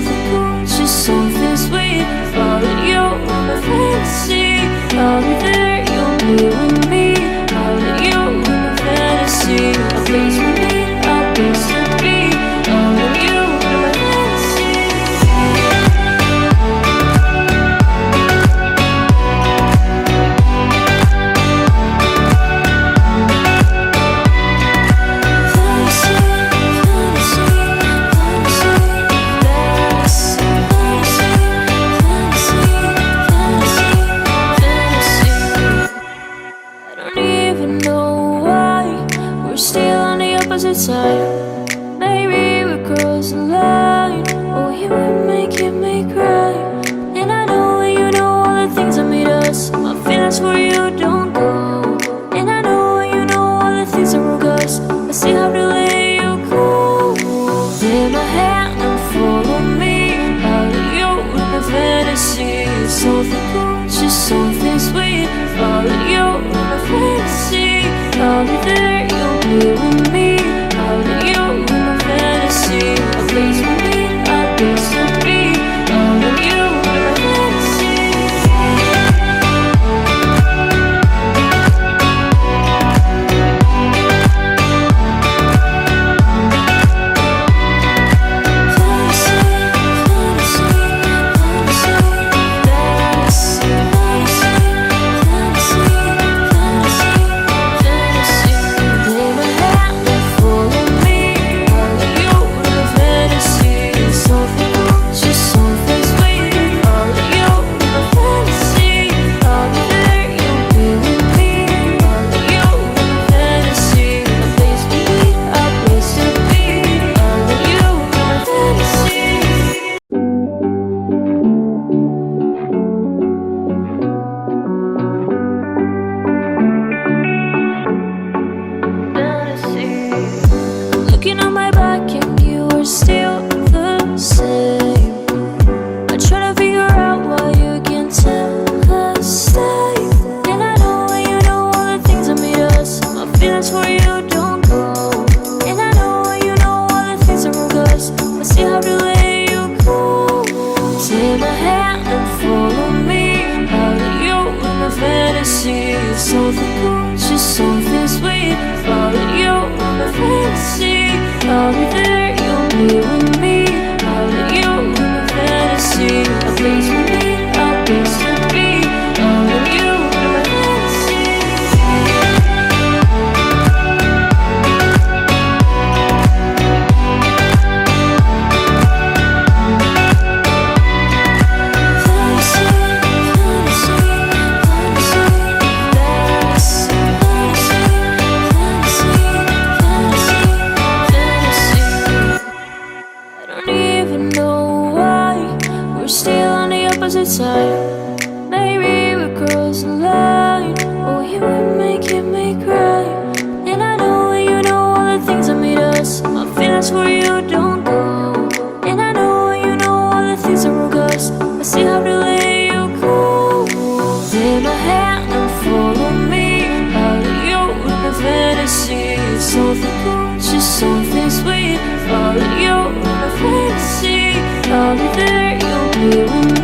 something cool, just something sweet. Follow you in my fantasy. I'll be there, you'll be with me. Follow you in my fantasy. A place we meet, a place to be. Follow you in my fantasy. Side. Maybe we cross the line. Oh, you were making me cry. And I know you know all the things that made us. My feelings for you don't go. And I know you know all the things that broke us. I still have to let you go. Take my hand and follow me. Out of you in my fantasy. Something cool, just something sweet. Follow you in my fantasy. I'll be there, you'll be with me. You in my fantasy, a place we meet, a place to be. All of you in my fantasy. Looking on my back and you are still the same. I try to figure out why you can't tell us stay. And I know you know all the things that made us. My feelings for you don't go. And I know you know all the things that broke us. I still have to let you go. Take my hand and follow me. Out of you in my fantasy. Something cool, just something sweet. Follow you in my fantasy. I'll be there, you'll be with me. Follow you in my fantasy. A place we meet, a place to be. Follow you in my fantasy. Side. Maybe we cross the line. Oh, you were making me cry. And I know you know all the things that made us. My feelings for you don't go. And I know you know all the things that broke us. I still have to let you go. Take my hand and follow me. Out of you in my fantasy. Something cool, just something sweet. Follow you in my fantasy. I'll be there, you'll be with me.